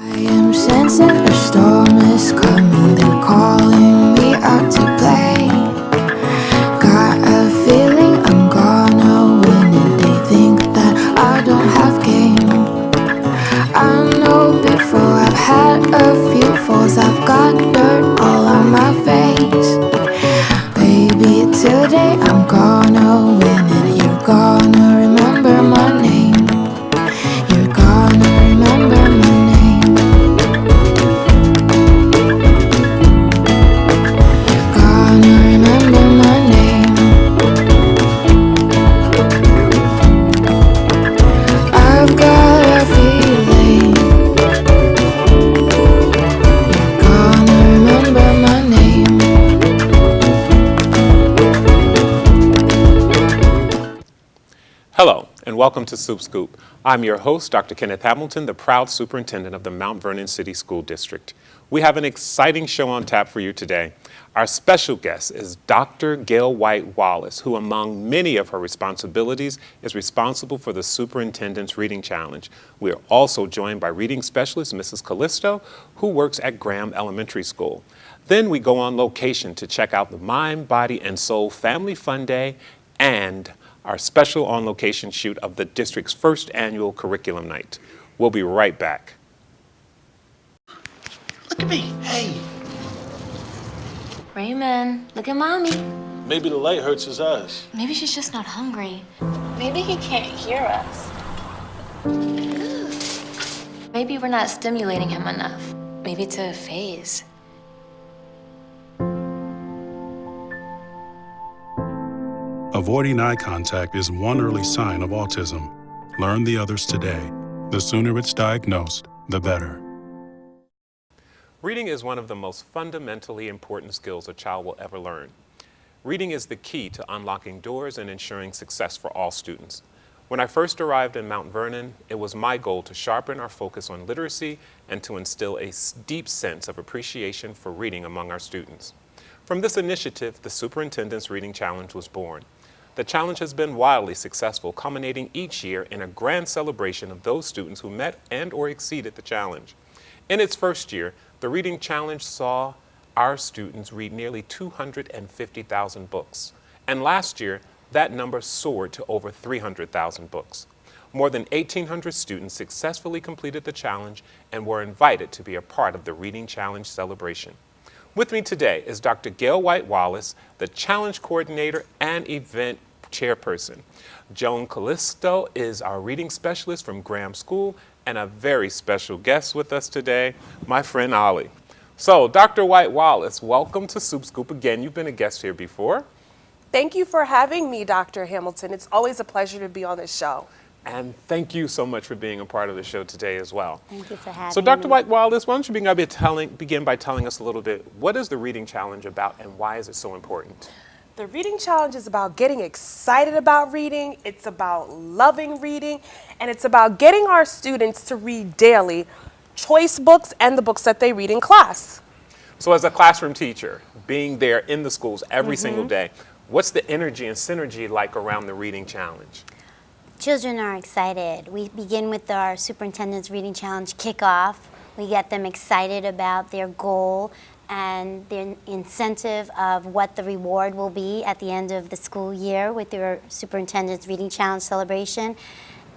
I am sensing a storm is coming, they're calling me out to play. Got a feeling I'm gonna win and they think that I don't have game. I know before I've had a few falls, I've got dirt all on my face. Baby, today I'm gonna win and you're gonna remember my name. You're gonna remember my name. Gonna remember my name. I've got a feeling you're gonna remember my name. Hello, and welcome to Supt Scoop. I'm your host, Dr. Kenneth Hamilton, the proud superintendent of the Mount Vernon City School District. We have an exciting show on tap for you today. Our special guest is Dr. Gail White Wallace, who among many of her responsibilities is responsible for the Superintendent's Reading Challenge. We are also joined by reading specialist Mrs. Callisto, who works at Graham Elementary School. Then we go on location to check out the Mind, Body, and Soul Family Fun Day and our special on-location shoot of the district's first annual curriculum night. We'll be right back. Look at me. Hey. Raymond, look at mommy. Maybe the light hurts his eyes. Maybe she's just not hungry. Maybe he can't hear us. Maybe we're not stimulating him enough. Maybe it's a phase. Avoiding eye contact is one early sign of autism. Learn the others today. The sooner it's diagnosed, the better. Reading is one of the most fundamentally important skills a child will ever learn. Reading is the key to unlocking doors and ensuring success for all students. When I first arrived in Mount Vernon, it was my goal to sharpen our focus on literacy and to instill a deep sense of appreciation for reading among our students. From this initiative, the Superintendent's Reading Challenge was born. The challenge has been wildly successful, culminating each year in a grand celebration of those students who met and or exceeded the challenge. In its first year, the Reading Challenge saw our students read nearly 250,000 books. And last year, that number soared to over 300,000 books. More than 1,800 students successfully completed the challenge and were invited to be a part of the Reading Challenge celebration. With me today is Dr. Gail White Wallace, the challenge coordinator and event chairperson. Joan Callisto is our reading specialist from Graham School and a very special guest with us today, my friend Ollie. So, Dr. White Wallace, welcome to Supt Scoop again. You've been a guest here before. Thank you for having me, Dr. Hamilton. It's always a pleasure to be on this show. And thank you so much for being a part of the show today as well. Thank you for having me. So Dr. White Wallace, why don't you begin by telling us a little bit, what is the Reading Challenge about and why is it so important? The Reading Challenge is about getting excited about reading, it's about loving reading, and it's about getting our students to read daily choice books and the books that they read in class. So as a classroom teacher, being there in the schools every single day, what's the energy and synergy like around the Reading Challenge? Children are excited. We begin with our Superintendent's Reading Challenge kickoff. We get them excited about their goal and the incentive of what the reward will be at the end of the school year with their Superintendent's Reading Challenge celebration.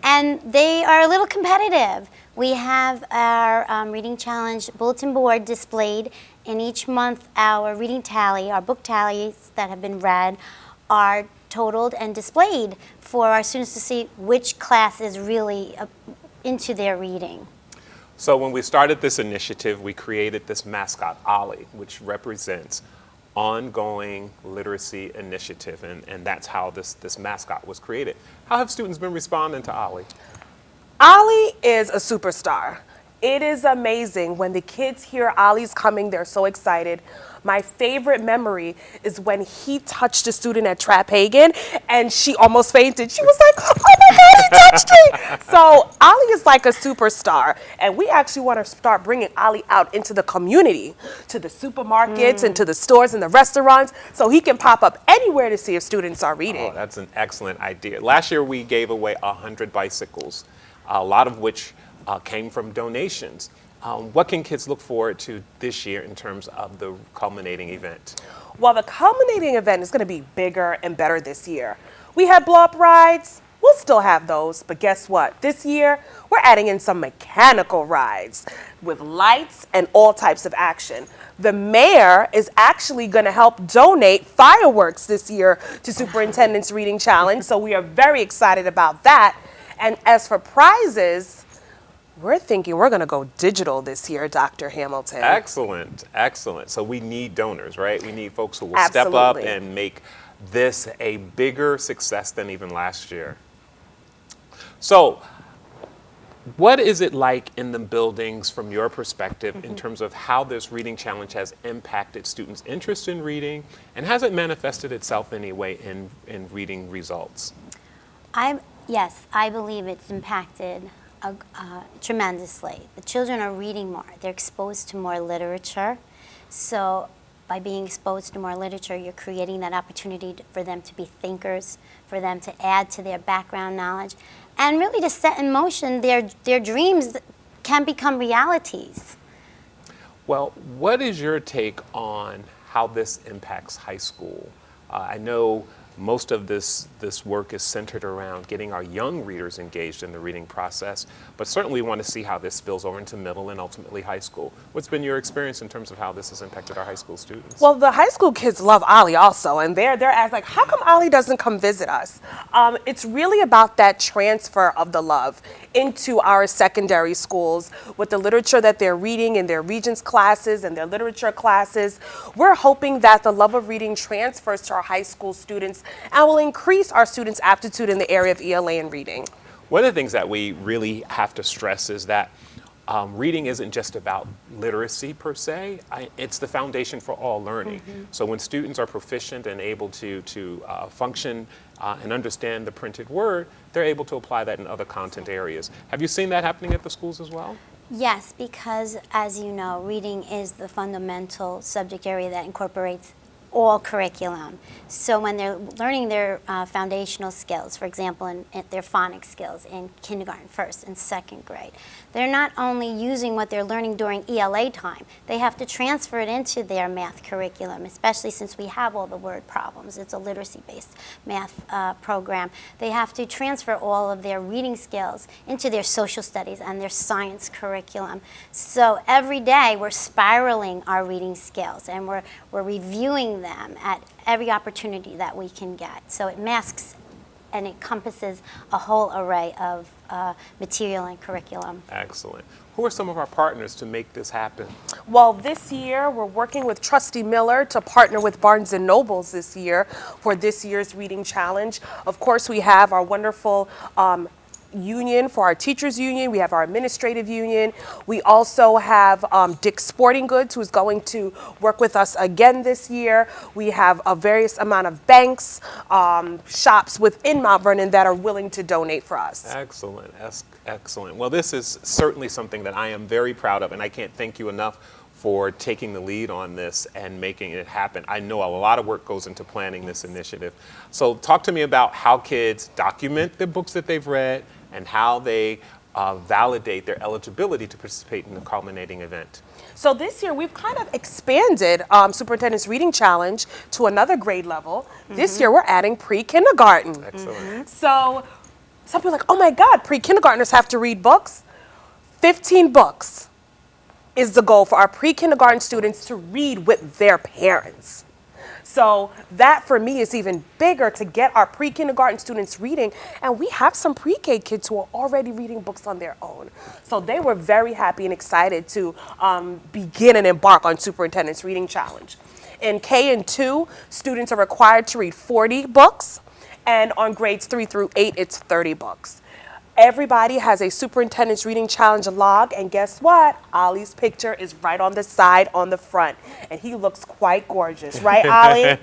And they are a little competitive. We have our Reading Challenge bulletin board displayed, and each month our reading tally, our book tallies that have been read, are totaled and displayed for our students to see which class is really into their reading. So when we started this initiative, we created this mascot, Ollie, which represents ongoing literacy initiative, and that's how this mascot was created. How have students been responding to Ollie? Ollie is a superstar. It is amazing when the kids hear Ollie's coming, they're so excited. My favorite memory is when he touched a student at Trap Hagen and she almost fainted. She was like, oh my God, he touched me. So Ollie is like a superstar. And we actually want to start bringing Ollie out into the community, to the supermarkets and to the stores and the restaurants, so he can pop up anywhere to see if students are reading. Oh, that's an excellent idea. Last year we gave away 100 bicycles, a lot of which came from donations. What can kids look forward to this year in terms of the culminating event? Well, the culminating event is going to be bigger and better this year. We had blow-up rides. We'll still have those, but guess what? This year, we're adding in some mechanical rides with lights and all types of action. The mayor is actually going to help donate fireworks this year to Superintendent's Reading Challenge, so we are very excited about that. And as for prizes, we're thinking we're going to go digital this year, Dr. Hamilton. Excellent, excellent. So we need donors, right? We need folks who will step up and make this a bigger success than even last year. So what is it like in the buildings from your perspective in terms of how this reading challenge has impacted students' interest in reading, and has it manifested itself in any way in reading results? Yes, I believe it's impacted tremendously. The children are reading more. They're exposed to more literature. So by being exposed to more literature, you're creating that opportunity for them to be thinkers, for them to add to their background knowledge, and really to set in motion their dreams can become realities. Well, what is your take on how this impacts high school? I know most of this work is centered around getting our young readers engaged in the reading process, but certainly we want to see how this spills over into middle and ultimately high school. What's been your experience in terms of how this has impacted our high school students? Well, the high school kids love Ollie also, and they're asked like, how come Ollie doesn't come visit us? It's really about that transfer of the love into our secondary schools with the literature that they're reading in their Regents classes and their literature classes. We're hoping that the love of reading transfers to our high school students and will increase our students' aptitude in the area of ELA and reading. One of the things that we really have to stress is that reading isn't just about literacy per se, it's the foundation for all learning. So when students are proficient and able to function and understand the printed word, they're able to apply that in other content areas. Have you seen that happening at the schools as well? Yes, because as you know, reading is the fundamental subject area that incorporates all curriculum. So when they're learning their foundational skills, for example, in their phonics skills in kindergarten, first and second grade, they're not only using what they're learning during ELA time, they have to transfer it into their math curriculum, especially since we have all the word problems. It's a literacy-based math program. They have to transfer all of their reading skills into their social studies and their science curriculum. So every day we're spiraling our reading skills, and we're reviewing them at every opportunity that we can get. So it masks and encompasses a whole array of material and curriculum. Excellent. Who are some of our partners to make this happen? Well, this year we're working with Trustee Miller to partner with Barnes & Nobles this year for this year's Reading Challenge. Of course, we have our wonderful union for our teachers union. We have our administrative union. We also have Dick's Sporting Goods, who's going to work with us again this year. We have a various amount of banks, shops within Mount Vernon that are willing to donate for us. Excellent, excellent. Well, this is certainly something that I am very proud of, and I can't thank you enough for taking the lead on this and making it happen. I know a lot of work goes into planning this initiative. So talk to me about how kids document the books that they've read and how they validate their eligibility to participate in the culminating event. So this year we've kind of expanded Superintendent's Reading Challenge to another grade level. This year we're adding pre-kindergarten. Excellent. So some people are like, oh my God, pre-kindergartners have to read books? 15 books is the goal for our pre-kindergarten students to read with their parents. So that for me is even bigger, to get our pre-kindergarten students reading. And we have some pre-K kids who are already reading books on their own. So they were very happy and excited to begin and embark on Superintendent's Reading Challenge. In K and 2, students are required to read 40 books. And on grades 3 through 8, it's 30 books. Everybody has a Superintendent's Reading Challenge log, and guess what? Ollie's picture is right on the side on the front, and he looks quite gorgeous, right, Ollie?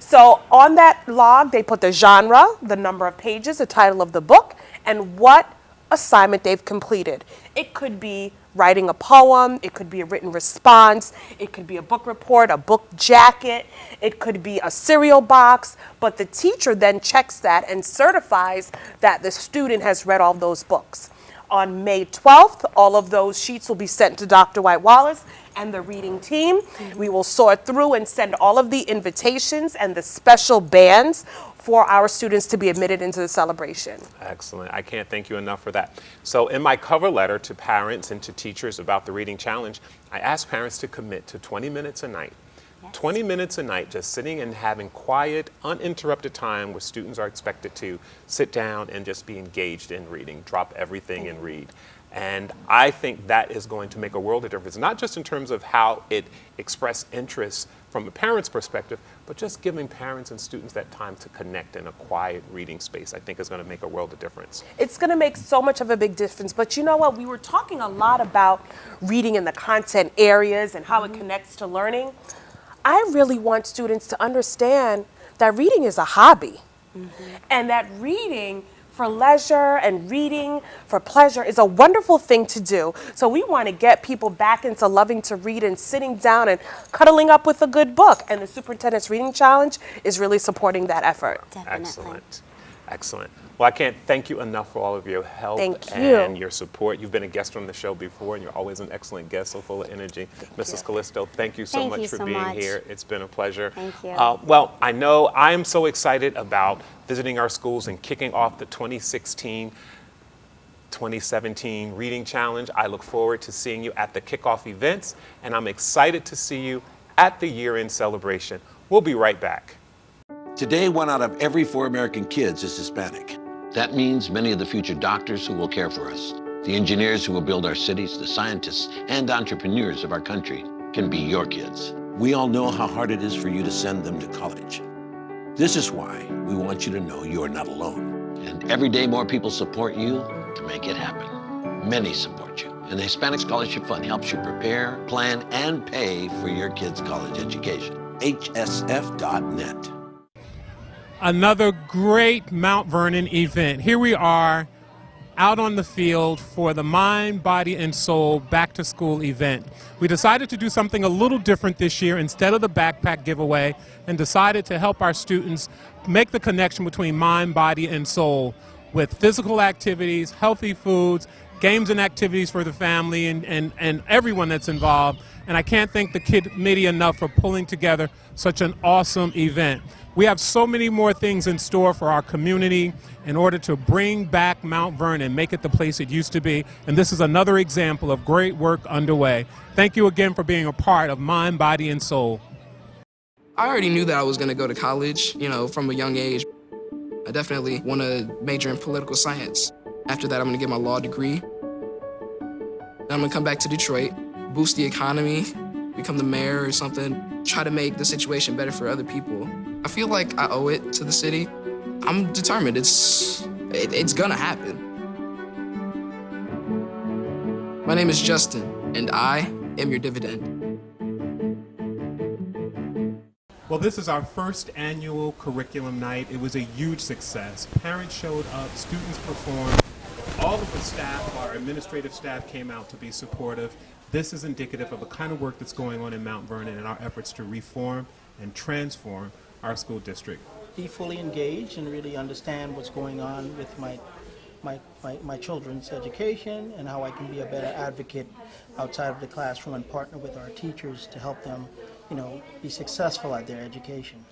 So on that log, they put the genre, the number of pages, the title of the book, and what assignment they've completed. It could be writing a poem, it could be a written response, it could be a book report, a book jacket, it could be a cereal box, but the teacher then checks that and certifies that the student has read all those books. On May 12th, all of those sheets will be sent to Dr. White Wallace and the reading team. We will sort through and send all of the invitations and the special bands for our students to be admitted into the celebration. Excellent. I can't thank you enough for that. So in my cover letter to parents and to teachers about the Reading Challenge, I asked parents to commit to 20 minutes a night. 20 minutes a night just sitting and having quiet, uninterrupted time where students are expected to sit down and just be engaged in reading, drop everything and read. And I think that is going to make a world of difference, not just in terms of how it expresses interest from a parent's perspective, but just giving parents and students that time to connect in a quiet reading space, I think is going to make a world of difference. It's going to make so much of a big difference. But you know what? We were talking a lot about reading in the content areas and how it connects to learning. I really want students to understand that reading is a hobby, and that reading for leisure and reading for pleasure is a wonderful thing to do. So we want to get people back into loving to read and sitting down and cuddling up with a good book. And the Superintendent's Reading Challenge is really supporting that effort. Definitely. Excellent. Excellent. Well, I can't thank you enough for all of your help Thank you. and your support. You've been a guest on the show before, and you're always an excellent guest, so full of energy. Mrs. Callisto, thank you so much for being here. It's been a pleasure. Thank you. Well, I know I am so excited about visiting our schools and kicking off the 2016-2017 Reading Challenge. I look forward to seeing you at the kickoff events, and I'm excited to see you at the year-end celebration. We'll be right back. Today, 1 out of every 4 American kids is Hispanic. That means many of the future doctors who will care for us, the engineers who will build our cities, the scientists and entrepreneurs of our country can be your kids. We all know how hard it is for you to send them to college. This is why we want you to know you are not alone. And every day more people support you to make it happen. Many support you. And the Hispanic Scholarship Fund helps you prepare, plan, and pay for your kids' college education. HSF.net. Another great Mount Vernon event. Here we are out on the field for the Mind, Body, and Soul Back to School event. We decided to do something a little different this year instead of the backpack giveaway, and decided to help our students make the connection between mind, body, and soul with physical activities, healthy foods, games and activities for the family and everyone that's involved. And I can't thank the committee enough for pulling together such an awesome event. We have so many more things in store for our community in order to bring back Mount Vernon, make it the place it used to be. And this is another example of great work underway. Thank you again for being a part of Mind, Body, and Soul. I already knew that I was going to go to college, from a young age. I definitely want to major in political science. After that, I'm going to get my law degree. Then I'm going to come back to Detroit, boost the economy, become the mayor or something, try to make the situation better for other people. I feel like I owe it to the city. I'm determined. It's gonna happen. My name is Justin, and I am your dividend. Well, this is our first annual curriculum night. It was a huge success. Parents showed up, students performed. All of the staff, our administrative staff, came out to be supportive. This is indicative of the kind of work that's going on in Mount Vernon and our efforts to reform and transform our school district. Be fully engaged and really understand what's going on with my children's education and how I can be a better advocate outside of the classroom and partner with our teachers to help them, be successful at their education.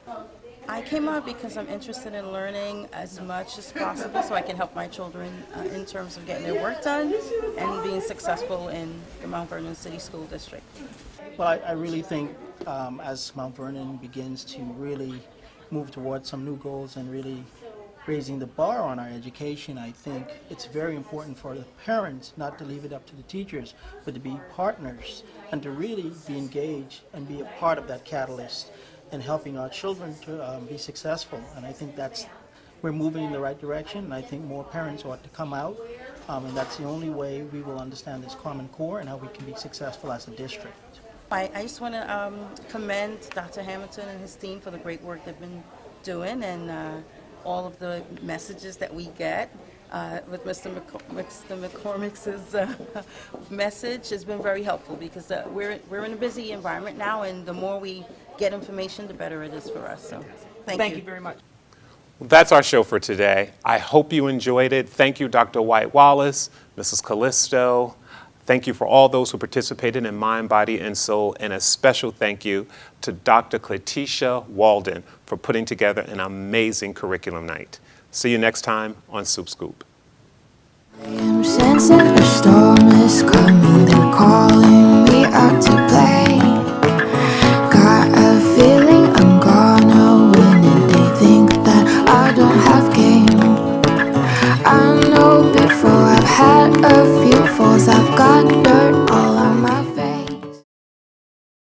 I came out because I'm interested in learning as much as possible so I can help my children in terms of getting their work done and being successful in the Mount Vernon City School District. Well, I really think as Mount Vernon begins to really move towards some new goals and really raising the bar on our education, I think it's very important for the parents not to leave it up to the teachers, but to be partners and to really be engaged and be a part of that catalyst in helping our children to be successful. And I think we're moving in the right direction, and I think more parents ought to come out, and that's the only way we will understand this Common Core and how we can be successful as a district. I just want to commend Dr. Hamilton and his team for the great work they've been doing and all of the messages that we get. With Mr. McCormick's message has been very helpful because we're in a busy environment now, and the more we get information, the better it is for us. So thank you very much. That's our show for today. I hope you enjoyed it. Thank you, Dr. White Wallace, Mrs. Callisto. Thank you for all those who participated in Mind, Body, and Soul, and a special thank you to Dr. Cletisha Walden for putting together an amazing curriculum night. See you next time on Supt Scoop. I am sensing a storm